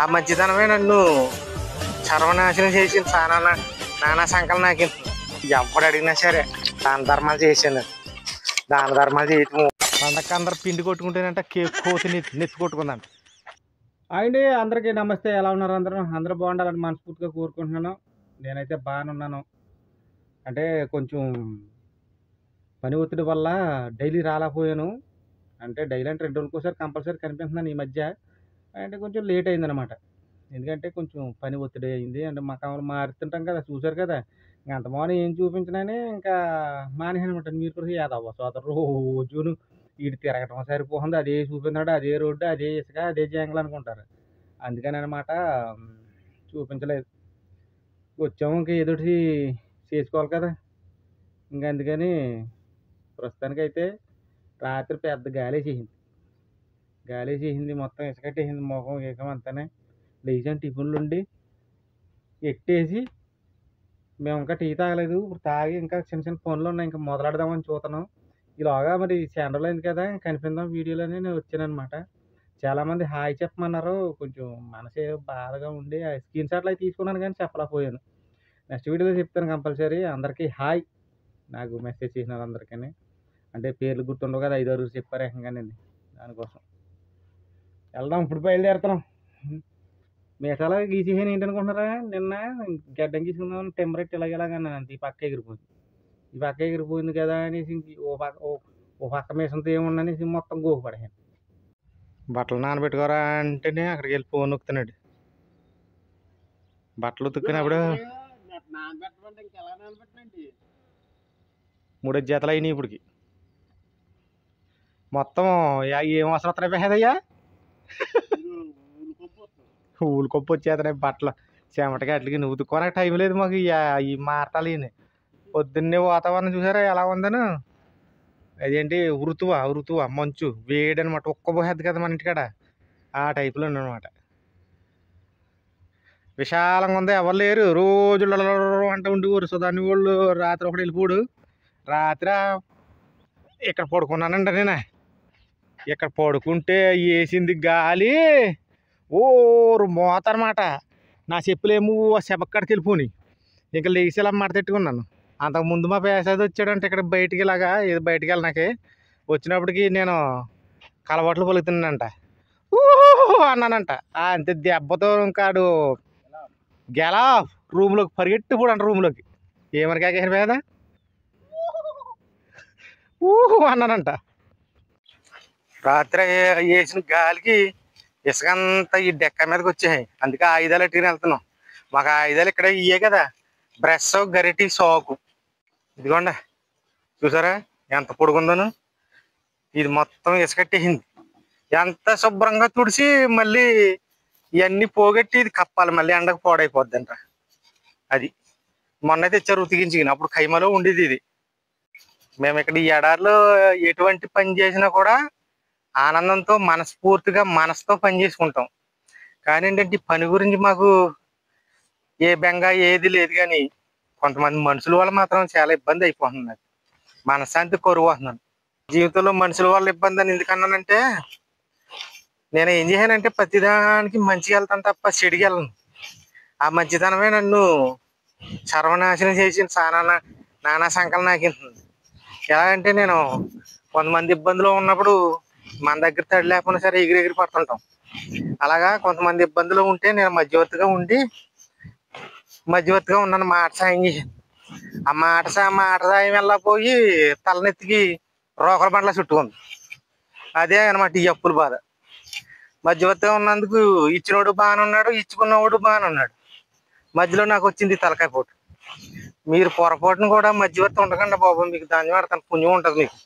ఆ మంచితనమే నన్ను సర్వనాశనం చేసింది. నానా సంకలం నాకు ఎవడు అడిగినా సరే దాన ధర్మాలు చేసాను. దాన ధర్మాలు చేయటం పండగ అందరు పిండి కొట్టుకుంటేనంట కోతి నెత్తి కొట్టుకుందంట. అండి అందరికీ నమస్తే. ఎలా ఉన్నారు? అందరూ బాగుండాలని మనస్ఫూర్తిగా కోరుకుంటున్నాను. నేనైతే బాగానే ఉన్నాను. అంటే కొంచెం పని ఒత్తిడి వల్ల డైలీ రాలేకపోయాను. అంటే డైలీ అంటే 2 రోజులకోసారి కంపల్సరీ కనిపిస్తున్నాను ఈ మధ్య. అంటే కొంచెం లేట్ అయిందనమాట. ఎందుకంటే కొంచెం పని ఒత్తిడి అయింది. అంటే మకాంలు మారుతుంటాం కదా, చూసారు కదా. ఇంక అంత మార్నింగ్ ఏం చూపించినని ఇంకా మానేసానమాట. మీరు కూడా యాదవ్వ సోదరు రోజును ఈడు తిరగటం సరిపోతుంది, అదే చూపించాడు, అదే రోడ్డు, అదే ఇసుక, అదే జంగల్ అనుకుంటారు. అందుకని అనమాట చూపించలేదు. వచ్చాము ఇంకా ఏదోటి చేసుకోవాలి కదా. ఇంక అందుకని ప్రస్తుతానికైతే రాత్రి పెద్ద గాలి చేసింది మొత్తం ఇసుకట్టేసింది మొఖం గీకం అంతానే. లేచాను, టిఫిన్లు ఉండి ఎట్టేసి మేము ఇంకా టీ తాగలేదు. ఇప్పుడు తాగి ఇంకా చిన్న చిన్న పనులు ఉన్నాయి, ఇంకా మొదలెడదామని చూస్తున్నాం. ఈలోగా మరి సెంటర్లో అయింది కదా, కనిపిందాం వీడియోలోనే నేను వచ్చానమాట. చాలామంది హాయ్ చెప్పమన్నారు. కొంచెం మనసే బాధగా ఉండి ఆ స్క్రీన్ షాట్లు అయితే తీసుకున్నాను కానీ చెప్పలేకపోయాను. నెక్స్ట్ వీడియోలో చెప్తాను కంపల్సరీ. అందరికీ హాయ్. నాకు మెసేజ్ చేసిన వాళ్ళందరికీ అంటే పేర్లు గుర్తుండవు కదా, 5 చెప్పారు ఏకంగానండి. దానికోసం వెళ్దాం, ఇప్పుడు బయలుదేరుతున్నాం. మీసాలా గీసేసాను ఏంటనుకుంటున్నారా? నిన్న గడ్డం గీసుకుందాం టెంపరేట్ ఇలాగేలాగన్నాను అంతే. ఈ పక్క ఎగిరిపోయింది కదా అనేసి ఓ పక్క మీసంతో ఏముండనేసి మొత్తం గోకు పడేసాను. బట్టలు నానబెట్టుకోరా అంటేనే అక్కడికి వెళ్ళి ఫోన్ నొక్కుతున్నాడు. బట్టలు ఉతుక్కున్నప్పుడు 3 జతలు అయినాయి ఇప్పటికి. మొత్తం ఏం అవసరం వస్తున్నాయి పేదయ్యా? ఊలు కొప్పు వచ్చేస్తున్నాయి బట్టలు చెమటకి అట్లకి. నువ్వు ఉతుక్కోనకి టైం లేదు మాకు. ఈ మారటాలు పొద్దున్నే వాతావరణం చూసారా ఎలా ఉందను. అదేంటి ఋతువా మంచు వేడి అనమాట. ఉక్కబోసేద్ది కదా మన ఇంటికాడ, ఆ టైపులో అనమాట. విశాలంగా ఉంది, ఎవరు లేరు. రోజు అంటూ ఉండేవారు సుధాని వాళ్ళు. రాత్రి ఒకటి వెళ్ళిపోడు. రాత్రి ఇక్కడ పడుకున్నానండి నేను. ఇక్కడ పడుకుంటే వేసింది గాలి ఓరు మోత అనమాట. నా చెప్పులేమో శబక్కడికి వెళ్ళిపోయి ఇంకా లేచి ఇలా మాట తెట్టుకున్నాను. అంతకుముందు మా పేసాది వచ్చాడంటే ఇక్కడ బయటికి ఇలాగా ఏదో బయటికి వెళ్ళినాకే వచ్చినప్పటికి నేను కలవాట్లు పలుకుతున్నానంట. అన్నానంట. అంతే దెబ్బతో ఇంకాడు గెలా రూమ్లోకి పరిగెట్టిపోడు అంట. రూమ్లోకి ఏమని కాకేసాను పేద అన్నానంట. రాత్రి వేసిన గాలికి ఇసుకంతా ఈ డెక్క మీదకి వచ్చాయి. అందుకే ఆయుధాలు ఎట్టుకుని వెళ్తున్నాం. మాకు ఆయుధాలు ఇక్కడ ఇయ్యే కదా, బ్రష్, గరిటి, సోకు. ఇదిగోండి చూసారా ఎంత పొడుగుందను. ఇది మొత్తం ఇసుకట్టేసింది. ఎంత శుభ్రంగా తుడిసి మళ్ళీ ఇవన్నీ పోగొట్టి ఇది కప్పాలి. మళ్ళీ ఎండకు పాడైపోద్దంట. అది మొన్న తెచ్చారు ఉతికించుకుని. అప్పుడు ఖైమాలో ఉండేది ఇది. మేము ఇక్కడ ఈ ఎడారిలో ఎటువంటి పని చేసినా కూడా ఆనందంతో మనస్ఫూర్తిగా మనసుతో పని చేసుకుంటాం. కానీ ఏంటంటే ఈ పని గురించి మాకు ఏ బెంగ ఏది లేదు. కానీ కొంతమంది మనుషుల వల్ల మాత్రం చాలా ఇబ్బంది అయిపోతుంది. నాకు మనశ్శాంతి కరువు అవుతున్నాను. జీవితంలో మనుషుల వల్ల ఇబ్బంది అని ఎందుకన్నానంటే, నేను ఏం చేశానంటే ప్రతిదానికి మంచిగా వెళ్తాను తప్ప చెడుకి వెళ్ళను. ఆ మంచితనమే నన్ను సర్వనాశనం చేసిన నానా సంకలం నాకింది. ఎలాగంటే నేను కొంతమంది ఇబ్బందులు ఉన్నప్పుడు మన దగ్గర తడి లేకపోయినా సరే ఎగిరి పడుతుంటాం. అలాగా కొంతమంది ఇబ్బందులు ఉంటే నేను మధ్యవర్తిగా ఉన్నాను. మాట సాయం చేశాను. ఆ మాట సాయం వెళ్ళపోయి తలనెత్తికి రోకల బండ్ల చుట్టుకుంది. అదే అనమాట ఈ అప్పుల బాధ. మధ్యవర్తిగా ఉన్నందుకు ఇచ్చినోడు బాగానే ఉన్నాడు, ఇచ్చుకున్నవాడు బాగానే ఉన్నాడు. మధ్యలో నాకు వచ్చింది తలకాయ పోటు. మీరు పొరపాటును కూడా మధ్యవర్తి ఉండకండి బాబు. మీకు దాన్ని వాడతాను పుణ్యం ఉంటుంది మీకు.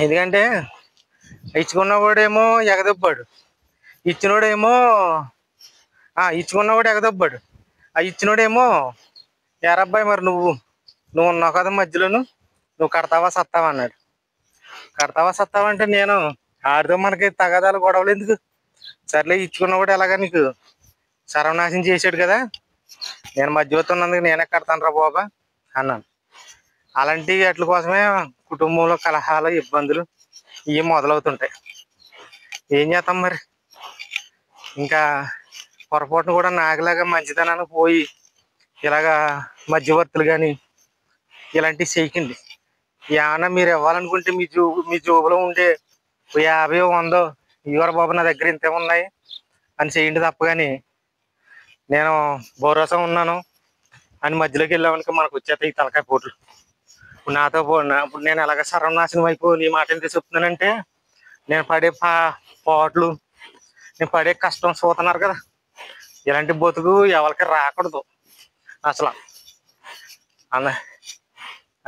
ఎందుకంటే ఇచ్చుకున్నవాడేమో ఎగదొబ్బాడు, ఇచ్చుకున్నవాడు ఎగదొబ్బాడు. ఆ ఇచ్చినోడేమో ఎరబ్బాయి మరి నువ్వు ఉన్నావు కదా మధ్యలోను, నువ్వు కడతావా సత్తావా అన్నాడు. కడతావా సత్తావా అంటే నేను ఆడితో మనకి తగాదాలు గొడవలు ఎందుకు, సర్లే ఇచ్చుకున్నవాడు ఎలాగా నీకు సర్వనాశనం చేశాడు కదా, నేను మధ్యవర్తి ఉన్నందుకు నేనే కడతాను రా బాబా అన్నాను. అలాంటి వాటి కోసమే కుటుంబంలో కలహాలు, ఇబ్బందులు ఇవి మొదలవుతుంటాయి. ఏం చేస్తాం మరి, ఇంకా పొరపాటును కూడా నాకులాగా మంచితనానికి పోయి ఇలాగా మధ్యవర్తులు కానీ ఇలాంటివి చేయకండి. ఏమన్నా మీరు ఇవ్వాలనుకుంటే మీ జోబులో ఉండే 50 100 ఇవ్వరు బాబు, నా దగ్గర ఇంతే ఉన్నాయి అని చేయండి తప్ప. కానీ నేను భరోసా ఉన్నాను అని మధ్యలోకి వెళ్ళామనుకో మనకు వచ్చేస్తాయి ఈ తలకాయ పోట్లు. ఇప్పుడు నేను ఎలాగ సర్వనాశనం అయిపోయి నీ మాట ఎంత చెప్తున్నానంటే, నేను పడే పాటలు, నేను పడే కష్టం చూస్తున్నారు కదా, ఇలాంటి బతుకు ఎవరికి రాకూడదు అసలు.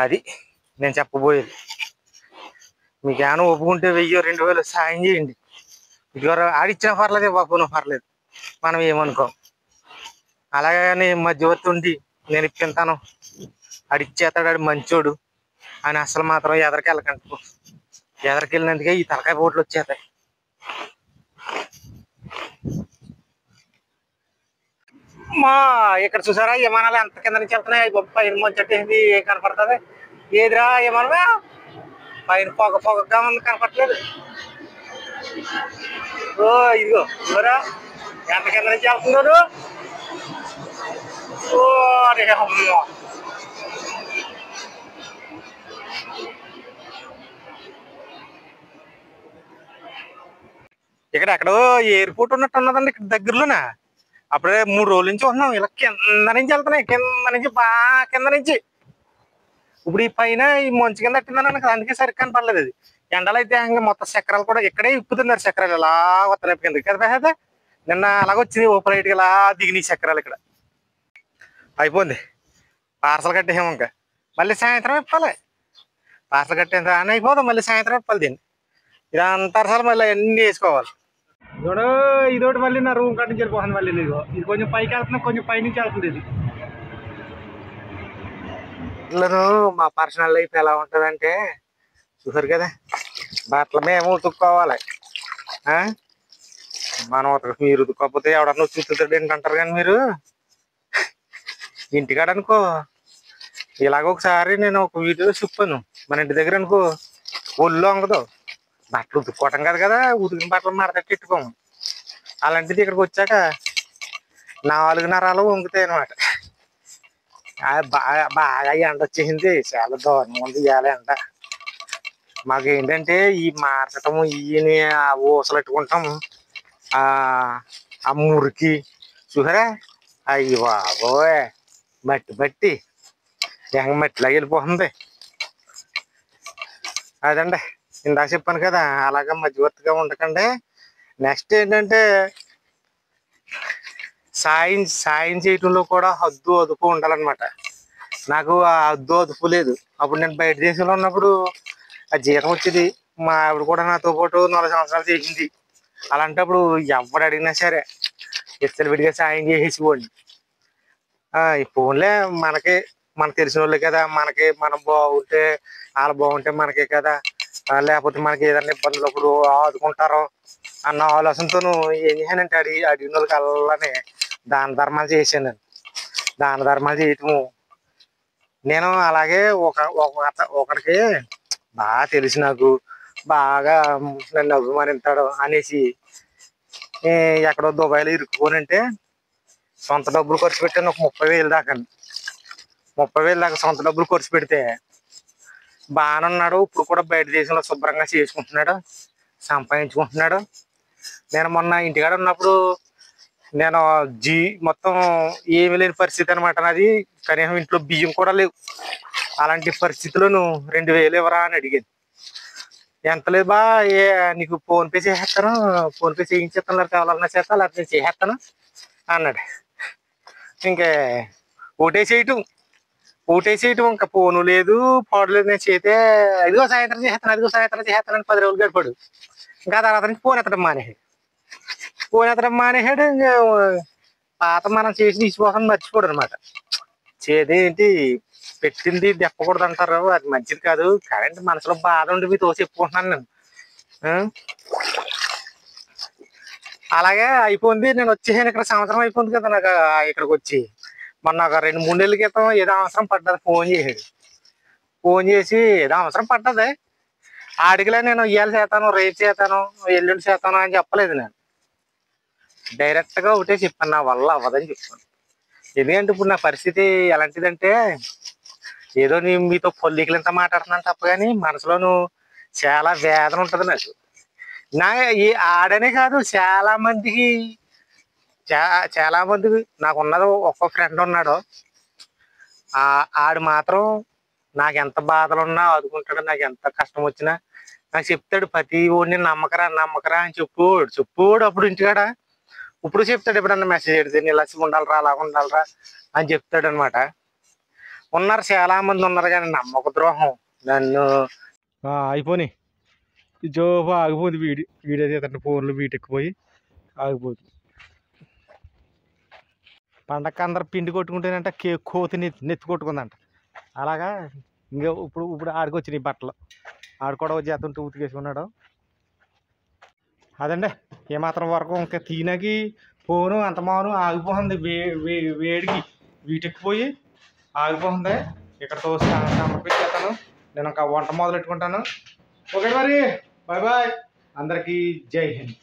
అది నేను చెప్పబోయేది. మీకు ఏమైనా ఒప్పుకుంటే 1000 2000 సాయం చేయండి. ఇదివరకు ఆడిచ్చినా పర్లేదు, ఇవ్వకపోయినా పర్లేదు, మనం ఏమనుకోం. అలాగని మధ్యవర్తి ఉండి నేను ఇప్పింతాను, ఆడిచ్చేస్తాడు, ఆడు మంచోడు అని అసలు మాత్రం ఎదరికెళ్ళకండి. ఎదరికెళ్ళినందుకే ఈ తలకాయ పోట్లు వచ్చేస్తాయి. మా ఇక్కడ చూసారా విమానాలు ఎంత కింద నుంచి వెళ్తున్నాయి. పైన మంచట్టేది ఏం కనపడుతుంది? ఏదిరా విమానమే? పైన పొగగా ఉంది, కనపడలేదు. ఓ ఇదిగో చూడరా ఎంత కింద నుంచి వెళ్తున్నారు. ఓ ఇక్కడ ఎక్కడో ఎయిర్పోర్ట్ ఉన్నట్టు ఉన్నదండి ఇక్కడ దగ్గరలోనే. అప్పుడే 3 రోజుల నుంచి ఉన్నాం. ఇలా కింద నుంచి వెళ్తున్నాయి, కింద నుంచి బాగా కింద నుంచి. ఇప్పుడు ఈ పైన ఈ మంచు కింద పెట్టిందని అందుకే సరిగ్గా కనపడలేదు. అది ఎండలు అయితే ఇంకా మొత్తం చక్రాలు కూడా ఇక్కడే ఇప్పుతున్నారు. చక్రాలు ఇలా వస్తున్నాయి కిందకి కదా. నిన్న అలాగొచ్చింది ఓపెన్ లైట్గా ఇలా దిగినాయి చక్రాలు. ఇక్కడ అయిపోయింది, పార్సల్ కట్టేసాము. ఇంకా మళ్ళీ సాయంత్రం ఇప్పాలి. పార్సల్ కట్టేంత అని అయిపోదు, మళ్ళీ సాయంత్రం ఇప్పాలి దీన్ని. ఇదంతా అసలు మళ్ళీ అన్నీ వేసుకోవాలి. ఇదోడు ఇదోటి మళ్ళీ నా రూమ్ కట్టి వెళ్ళిపోతుంది. మళ్ళీ ఇది కొంచెం పైకి వెళ్తున్నా, కొంచెం పైనుంచి వెళ్తుంది. ఇది ఇట్లను మా పర్సనల్ లైఫ్ ఎలా ఉంటుందంటే చూసారు కదా, బట్టలు మేము ఉతుక్కోవాలి. మనం మీరు ఉతుక్కోకపోతే ఎవడన్నా వచ్చి ఉతుకుతాడు ఏంటంటారు. కానీ మీరు ఇంటికాడ అనుకో, ఇలాగ ఒకసారి నేను ఒక వీడియోలో చెప్పాను. మన ఇంటి దగ్గర అనుకో ఒళ్ళు వంగదు, బట్టలు ఉతుక్కోవటం కాదు కదా, ఉతికిన బట్టలు మడతట్టి పెట్టుకోము. అలాంటిది ఇక్కడికి వచ్చాక 4 నరాలు వంగుతాయి అన్నమాట. బాగా ఎండ వచ్చేసింది, చాలా దారుణంగా ఉంది ఇవాళ ఎండ. మాకు ఏంటంటే ఈ మార్చటము ఈయన ఊసలెట్టుకుంటాము, ఆ మురికి చూసారా. అయ్యి బాబోయ్, మట్టి మట్టిలాగా వెళ్ళిపోతుంది. అదండి ఇందాక చెప్పాను కదా, అలాగా మధ్యవర్తిగా ఉండకండి. నెక్స్ట్ ఏంటంటే సాయం చేయటంలో కూడా హద్దు అదుపు ఉండాలన్నమాట. నాకు ఆ హద్దు అదుపు లేదు. అప్పుడు నేను బయట దేశంలో ఉన్నప్పుడు ఆ జీతం వచ్చేది, మా ఆవిడ కూడా నాతో పాటు 4 సంవత్సరాలు చేసింది. అలాంటప్పుడు ఎవడు అడిగినా సరే విడిగా సాయం చేసేసిపోండి. ఈ ఫోన్లే మనకు తెలిసిన వాళ్ళే కదా, మనం బాగుంటే వాళ్ళు బాగుంటే మనకే కదా, లేకపోతే మనకి ఏదైనా ఇబ్బందులు అప్పుడు ఆదుకుంటారో అన్న ఆలోచనతో ఏం చేశానంటే అడిగిన వాళ్ళకి అలానే దాన ధర్మాలు చేశాను. దాన ధర్మాలు చేయటము నేను అలాగే ఒకడికి బాగా తెలిసి నాకు బాగా నన్ను అభిమానిస్తాడు అనేసి ఎక్కడో దుబాయ్లో ఇరుక్కుపోనంటే సొంత డబ్బులు ఖర్చు పెట్టాను. ఒక 30,000 దాకా 30,000 దాకా సొంత డబ్బులు ఖర్చు పెడితే బాగానే ఉన్నాడు. ఇప్పుడు కూడా బయట దేశంలో శుభ్రంగా చేసుకుంటున్నాడు, సంపాదించుకుంటున్నాడు. నేను మొన్న ఇంటికాడ ఉన్నప్పుడు నేను మొత్తం ఏమి లేని పరిస్థితి అనమాట నాది. కనీసం ఇంట్లో బియ్యం కూడా లేవు. అలాంటి పరిస్థితిలో 2,000 ఇవ్వరా అని అడిగాను. ఎంత లేదు బా, నీకు ఫోన్పే చేసేస్తాను, ఫోన్పే చేయించేస్తాను, కావాలన్నా చేస్తా, లేకపోతే నేను చేసేస్తాను అన్నాడు. ఇంకే ఓటేసేయటం ఇంకా ఫోను లేదు, పాడు లేదు. నేను చేస్తే అదిగో సాయంత్రం చేసేస్తానని 10 రోజులు గడిపాడు. ఇంకా తర్వాత నుంచి ఫోన్ ఎత్తడం మానేసాడు. ఇంకా పాత మనం చేసి తీసుకోసం మర్చిపోడు అనమాట. చేదేంటి పెట్టింది దెప్పకూడదు అంటారు, అది మంచిది కాదు. కరెంట్ మనసులో బాధ ఉండి మీతో చెప్పుకుంటున్నాను నేను. అలాగే అయిపోయింది. నేను వచ్చేసాను, ఇక్కడ సంవత్సరం అయిపోయింది కదా నాకు ఇక్కడికి వచ్చి. మొన్న ఒక 2-3 నెలల క్రితం ఏదో అవసరం పడ్డది, ఫోన్ చేసాడు. ఫోన్ చేసి ఏదో అవసరం పడ్డది, ఆడికిలే నేను ఇయ్యాలి చేస్తాను, రేపు చేస్తాను, ఎల్లుండి చేస్తాను అని చెప్పలేదు. నేను డైరెక్ట్గా ఒకటే చెప్పాను, నా వల్ల అవ్వదని చెప్పాను. ఎందుకంటే ఇప్పుడు నా పరిస్థితి ఎలాంటిదంటే, ఏదో నేను మీతో పొల్లికలంతా మాట్లాడుతున్నాను తప్ప కానీ మనసులోను చాలా వేదన ఉంటుంది నాకు. నా ఈ ఆడనే కాదు, చాలా మందికి చాలా మందికి నాకు ఉన్నది ఒక్క ఫ్రెండ్ ఉన్నాడు. ఆడు మాత్రం నాకు ఎంత బాధలు ఉన్నా ఆదుకుంటాడు, నాకు ఎంత కష్టం వచ్చినా నాకు చెప్తాడు. ప్రతి ఓడిని నమ్మకరా నమ్మకరా అని చెప్పుకోడు అప్పుడు ఇంటికాడ. ఇప్పుడు చెప్తాడు, ఎప్పుడన్నా మెసేజ్ పెడితే ఇలా ఉండాలిరా, అలా ఉండాలిరా అని చెప్తాడు అనమాట. ఉన్నారు, చాలా మంది ఉన్నారు, కానీ నమ్మక ద్రోహం నన్ను. అయిపోయి జోబు ఆగిపోతుంది, వీడియో తీతంటే ఫోన్లు వీటెక్కిపోయి ఆగిపోతుంది. పండగ అందరు పిండి కొట్టుకుంటేనంట కోతి నెత్తి కొట్టుకుందంట. అలాగా ఇంకా ఇప్పుడు ఆడికొచ్చినాయి బట్టలు. ఆడు కూడా చేస్తుంటే ఉతికేసుకున్నాడు. అదండి, ఏమాత్రం వరకు ఇంకా తినకి ఫోను అంత మాను ఆగిపోతుంది. వేడికి వీటెక్కిపోయి ఆగిపోతుంది. ఇక్కడ తోసి సమర్పించేస్తాను. నేను ఇంకా వంట మొదలెట్టుకుంటాను. ఓకే మరి, బాయ్ బాయ్. అందరికీ జై హింద్.